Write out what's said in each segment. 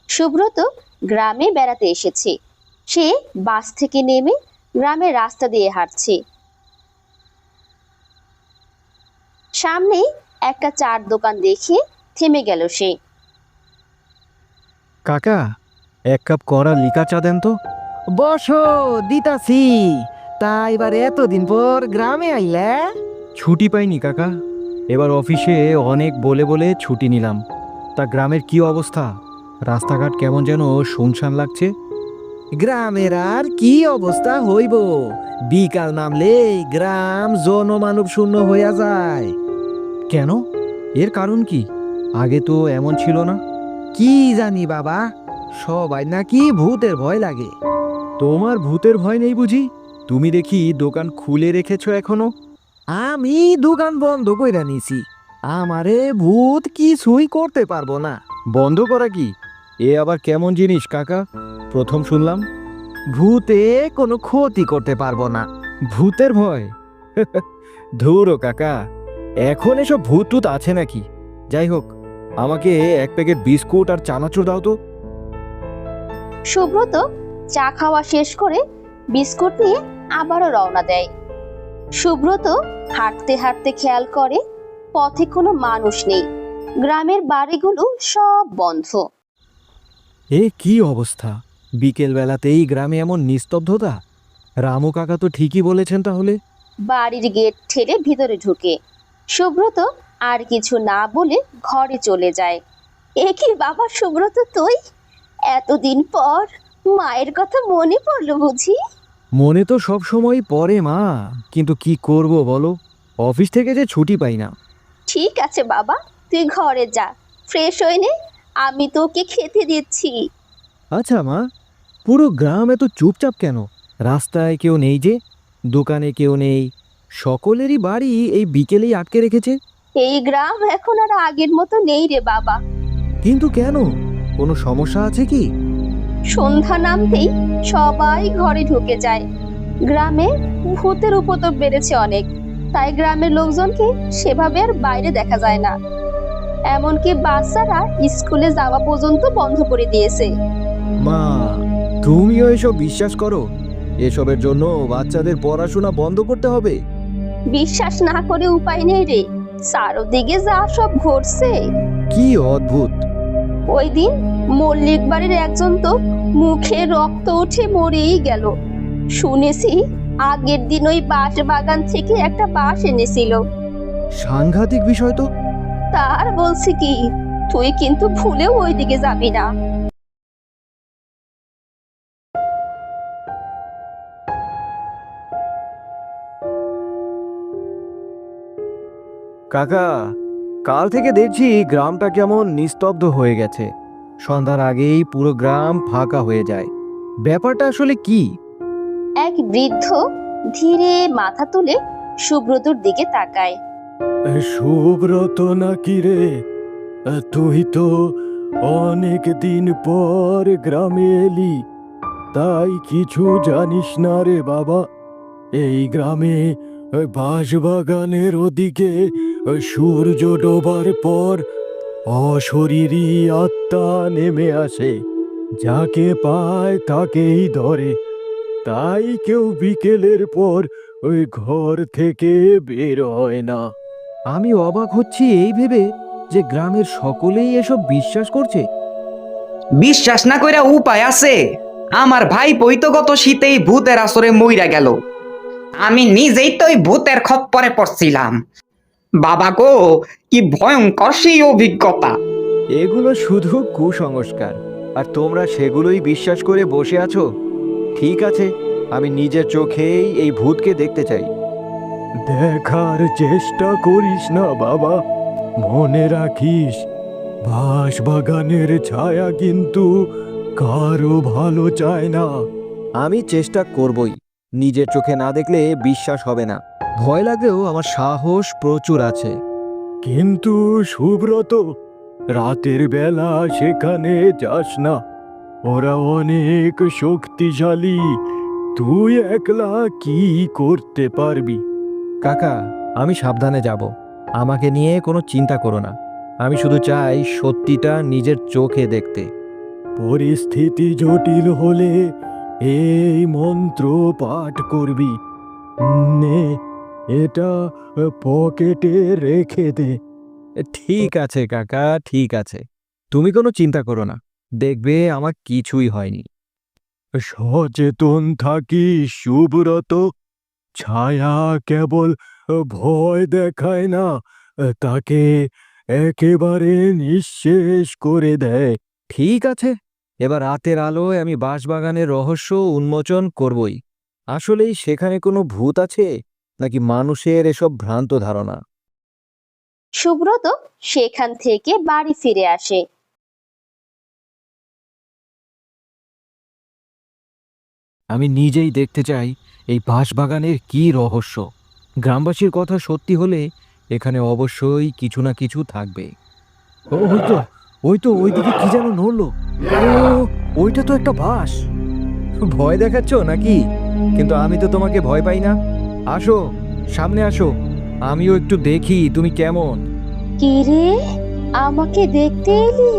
সুব্রত গ্রামে বেড়াতে এসেছে। সে বাস থেকে নেমে গ্রামের রাস্তা দিয়ে হাঁটছে। সামনে একটা চার দোকান দেখে থেমে গেল সে। কাকা, এক কাপ কড়া লিকা চা দেন তো। বসো, দিতাছি। তা এবার এতদিন পর গ্রামে আইলা? ছুটি পাইনি কাকা, এবার অফিসে অনেক বলে বলে ছুটি নিলাম। তা গ্রামের কি অবস্থা? রাস্তাঘাট কেমন যেন শুনশান লাগছে। গ্রামের আর কি অবস্থা হইব, বিকাল নামলে গ্রাম জনমানব শূন্য হইয়া যায়। কেন? এর কারণ কি? আগে তো এমন ছিল না। কি জানি বাবা, সবাই নাকি ভূতের ভয় লাগে। তোমার ভূতের ভয় নেই বুঝি? তুমি দেখি দোকান খুলে রেখেছো এখনো। আমি দোকান বন্ধ কইরা নিছি, আমারে ভূত কিছুই করতে পারবো না। বন্ধ করা কি? এ আবার কেমন জিনিস কাকা? প্রথম শুনলাম। ভূতে কোনো ক্ষতি করতে পারবো না। ভূতের ভয়? ধুরো কাকা, এখন এসব ভূত টুত আছে নাকি? যাই হোক, আমাকে এক প্যাকেট বিস্কুট আর চানাচুর দাও তো। সুব্রত চা খাওয়া শেষ করে বিস্কুট নিয়ে আবারও রওনা দেয়। সুব্রত হাঁটতে হাঁটতে খেয়াল করে পথে কোনো মানুষ নেই। গ্রামের বাড়িগুলো সব বন্ধ। এ কি অবস্থা! বিকেল বেলাতেই গ্রামে এমন নিস্তব্ধতা! রামু কাকা তো ঠিকই বলেছেন তাহলে। বাড়ির গেট ঠেলে ভিতরে ঢুকে সুব্রত আর কিছু না বলে ঘরে চলে যায়। এ কি বাবা সুব্রত, তুই এতদিন পর মায়ের কথা মনে পড়লো বুঝি? মনে তো সব সময় পড়ে মা, কিন্তু কি করব বলো, অফিস থেকে যে ছুটি পাই না। ঠিক আছে বাবা, তুই ঘরে যা, ফ্রেশ হয়ে নে, আমি তোকে খেতে দিচ্ছি। আচ্ছা মা, পুরো গ্রাম এত চুপচাপ কেন? রাস্তায় কেউ নেই যে, দোকানে কেউ নেই, সকলেরই বাড়ি এই বিকেলেই আটকে রেখেছে। এই গ্রাম এখন আর আগের মতো নেই রে বাবা। কিন্তু কেন? কোনো সমস্যা আছে কি? সন্ধ্যা নামতেই সবাই ঘরে ঢুকে যায়। গ্রামে ভূতের উপদ্রব বেড়েছে অনেক, তাই গ্রামের লোকজনকে সেভাবে আর বাইরে দেখা যায় না। এমনকি বাচ্চারা স্কুলে যাওয়া পর্যন্ত বন্ধ করে দিয়েছে। মা, তুমিও এসব বিশ্বাস করো? এসবের জন্য বাচ্চাদের পড়াশোনা বন্ধ করতে হবে? বিশ্বাস না করে উপায় নেই রে, চারদিকে যা সব ঘটছে। কি অদ্ভুত! ওই দিন মল্লিক বাড়ির একজন তো মুখে রক্ত উঠে মরেই গেল। শুনেছি আগের দিন ওই বাঁশ বাগান থেকে একটা বাঁশ এনেছিল। সাংঘাতিক বিষয় তো। তার বলছি কি, তুই কিন্তু ভুলেও ওইদিকে যাবি না। কাকা, কাল থেকে দেখছি গ্রামটা কেমন নিস্তব্ধ হয়ে গেছে। সন্ধ্যার আগেই পুরো গ্রাম ফাঁকা হয়ে যায়। ব্যাপারটা আসলে কি? এক বৃদ্ধ ধীরে মাথা তুলে সুব্রতর দিকে তাকায়। সুব্রত নাকি রে? তুই তো অনেক দিন পর গ্রামে এলি, তাই কিছু জানিস না রে বাবা? এই গ্রামে বাঁশবাগানের ওদিকে সূর্য ডোবার পর অশরীরী আত্মা নেমে আসে। যাকে পায় তাকেই ধরে, তাই কেউ বিকেলের পর ওই ঘর থেকে বের হয় না। আমি অবাক হচ্ছি এই ভেবে যে গ্রামের সকলেই এসব বিশ্বাস করছে। বিশ্বাস না কইরা উপায় আছে? আমার ভাই বই তো গত শীতেই ভূতের আসরে মইরা গেল। আমি নিজেই তো ওই ভূতের খপ্পরে পড়ছিলাম। বাবা গো, কি ভয়ঙ্কর সেই অভিজ্ঞতা! এগুলো শুধু কুসংস্কার, আর তোমরা সেগুলোই বিশ্বাস করে বসে আছো। ঠিক আছে, আমি নিজের চোখেই এই ভূতকে দেখতে চাই। দেখার চেষ্টা করিস না বাবা, মনে রাখিস বাঁশবাগানের ছায়া কিন্তু কারো ভালো চায় না। আমি চেষ্টা করবই, নিজের চোখে না দেখলে বিশ্বাস হবে না। ভয় লাগলেও আমার সাহস প্রচুর আছে। কিন্তু সুব্রত, রাতের বেলা সেখানে যাস না, ওরা অনেক শক্তিশালী। তুই একলা কি করতে পারবি? কাকা, আমি সাবধানে যাব, আমাকে নিয়ে কোনো চিন্তা করো না। আমি শুধু চাই সত্যিটা নিজের চোখে দেখতে। পরিস্থিতি জটিল হলে এই মন্ত্র পাঠ করবি। নে, এটা পকেটে রেখে দে। ঠিক আছে কাকা, ঠিক আছে, তুমি কোনো চিন্তা করো না, দেখবে আমার কিছুই হয়নি। সচেতন থাকিস সুব্রত, ছায়া কেবল ভয় দেখায় না, তাকে একেবারে নিঃশেষ করে দেয়। ঠিক আছে, এবার রাতের আলোয় আমি বাঁশবাগানের রহস্য উন্মোচন করবই। আসলেই সেখানে কোনো ভূত আছে নাকি মানুষের এসব ভ্রান্ত ধারণা? সুব্রত সেখান থেকে বাড়ি ফিরে আসে। আমি নিজেই দেখতে চাই এই বাঁশবাগানের কি রহস্য। গ্রামবাসীর কথা সত্যি হলে এখানে অবশ্যই কিছু না কিছু থাকবে। ওইদিকে কি যেন নড়লো। ওইটা তো একটা বাঁশ। ভয় দেখাচ্ছ নাকি? কিন্তু আমি তো তোমাকে ভয় পাই না। আসো, সামনে আসো, আমিও একটু দেখি তুমি কেমন। কি রে, আমাকে দেখতে এলি?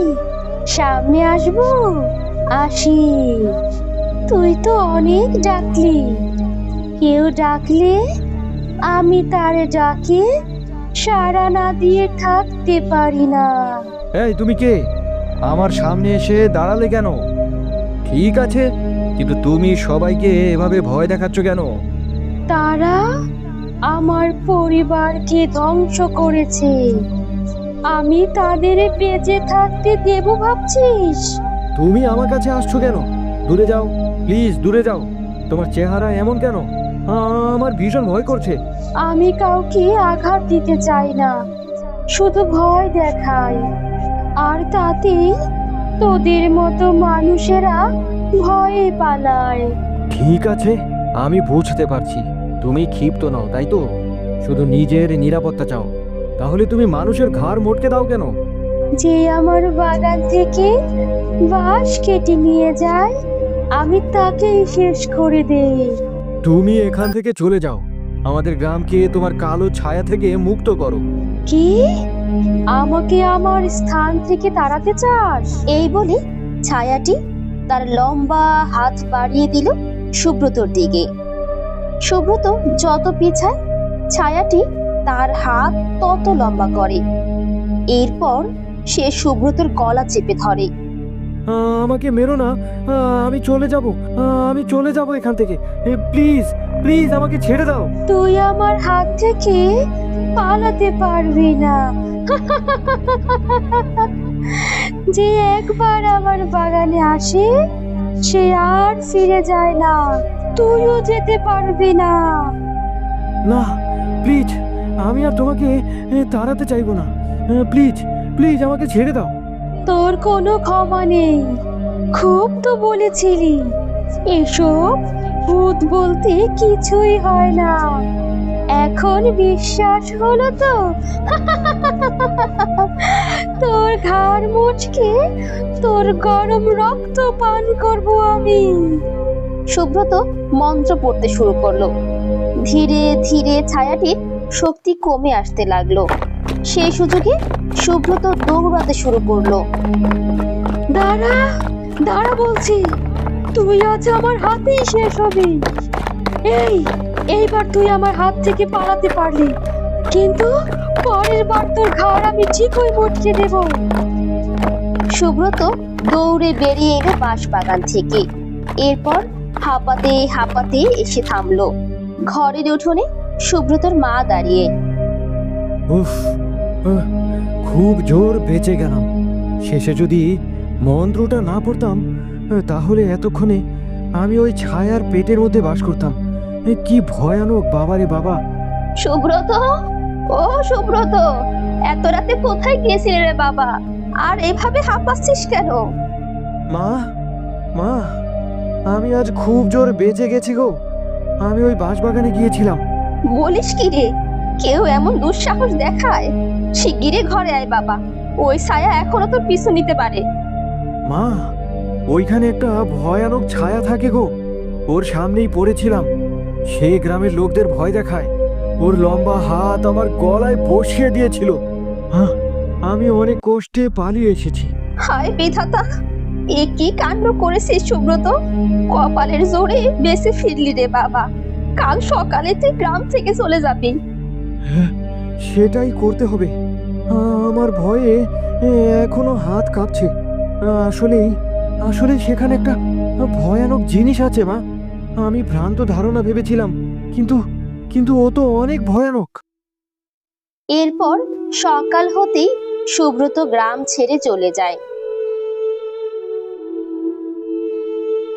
সামনে আসবো? আসি। তুই তো অনেক ডাকলি, কেউ ডাকলে আমি তারে ডাকে সাড়া না দিয়ে থাকতে পারি না। এই তুমি কে? আমার সামনে এসে দাঁড়ালে কেন? ঠিক আছে, কিন্তু তুমি সবাইকে এভাবে ভয় দেখাচ্ছ কেন? তারা আমার পরিবারকে ধ্বংস করেছে, আমি তাদের বেঁচে থাকতে দেব ভাবছিস? তুমি আমার কাছে আসছো কেন? দূরে যাও, প্লিজ দূরে যাও। তোমার চেহারা এমন কেন? আমার ভীষণ ভয় করছে। আমি কাউকে আঘাত দিতে চাই না, শুধু ভয় দেখাই, আর তাতেই তোদের মতো মানুষেরা ভয়ে পালায়। ঠিক আছে, আমি বুঝতে পারছি তুমি ক্ষিপ্ত নও, তাই তো? শুধু নিজের নিরাপত্তা চাও। তাহলে তুমি মানুষের ঘাড় মটকে দাও কেন? যে আমার বাগান থেকে বাঁশ কেটে নিয়ে যায়, আমি তাকেই শেষ করে দেই। তুমি এখান থেকে চলে যাও, আমাদের গ্রামকে তোমার কালো ছায়া থেকে মুক্ত করো। কি? আমাকে আমার স্থান থেকে তাড়াতে চাস? এই বলে ছায়াটি তার লম্বা হাত বাড়িয়ে দিল সুব্রতর দিকে। সুব্রত যত পিছায়, ছায়াটি তার হাত তত লম্বা করে। এরপর সে সুব্রতর গলা চেপে ধরে। আমাকে মেরো না, আমি চলে যাব, আমি চলে যাব এখান থেকে। প্লিজ প্লিজ আমাকে ছেড়ে দাও। তুই আমার হাত থেকে পালাতে পারবি না। যে একবার আমার বাগানে আসে সে আর ফিরে যায় না, তুইও যেতে পারবি না। না, প্লিজ, আমি আর তোমাকে তাড়াতে চাইবো না। প্লিজ প্লিজ আমাকে ছেড়ে দাও। তোর কোনো ক্ষমা নেই, খুব তো বলেছিলি এসব ভূত বলতে কিছুই হয় না। এখন বিশ্বাস হলো তো? তোর ঘাড় মুচকে তোর গরম রক্ত পান করব আমি। সুব্রত মন্ত্র পড়তে শুরু করলো। ধীরে ধীরে ছায়াটির শক্তি কমে আসতে লাগলো। সেই সুযোগে সুব্রত দৌড়াতে শুরু করলো। দাঁড়া দাঁড়া বলছি, তুই আজ আমার হাতেই শেষ হবি। এইবার তুই আমার হাত থেকে পালাতে পারলি, কিন্তু পরের বার তোর ঘাড় আমি ঠিকই মটকে দেব। সুব্রত দৌড়ে বেরিয়ে এলো বাঁশবাগান থেকে। এরপর হাঁপাতে হাঁপাতে এসে থামলো ঘরের উঠোনে সুব্রতর মা দাঁড়িয়ে। উফ, খুব জোর বেঁচে গেলাম। শেষে যদি মন্ত্রটা না পড়তাম তাহলে এতক্ষণে আমি ওই ছায়ার পেটের মধ্যে বাস করতাম। কি ভয়ানক বাবারে বাবা। সুব্রত, ও সুব্রত, এত রাতে কোথায় গিয়েছিলে রে বাবা? আর এভাবে হাঁপাচ্ছিস কেন? মা, মা, আমি আজ খুব জোর বেঁচে গেছি গো। আমি ওই বাঁশবাগানে গিয়েছিলাম। বলিস কি রে? কেউ এমন দুঃসাহস দেখায়? শিগগিরই ঘরে আয় বাবা, ওই ছায়া এখনো তোর পিছু নিতে পারে। মা, ওইখানে একটা ভয়ানক ছায়া থাকে গো। ওর সামনেই পড়েছিলাম। সে গ্রামের লোকদের ভয় দেখায়। ওর লম্বা হাত আমার গলায় বসিয়ে দিয়েছিল। আমি অনেক কষ্টে পালিয়ে এসেছি। হায় বিধাতা, এ কি কাণ্ড করেছিস সুব্রত? কপালের জোরে বেঁচে ফিরলি রে বাবা। কাল সকালে তুই গ্রাম থেকে চলে যাবি। সেটাই করতে হবে। আমার ভয়ে এখনো হাত কাঁপছে। আসলেই আসলে সেখানে একটা ভয়ানক জিনিস আছে মা। আমি ভ্রান্ত ধারণা ভেবেছিলাম, কিন্তু কিন্তু ও তো অনেক ভয়ানক। এরপর সকাল হতেই সুব্রত গ্রাম ছেড়ে চলে যায়।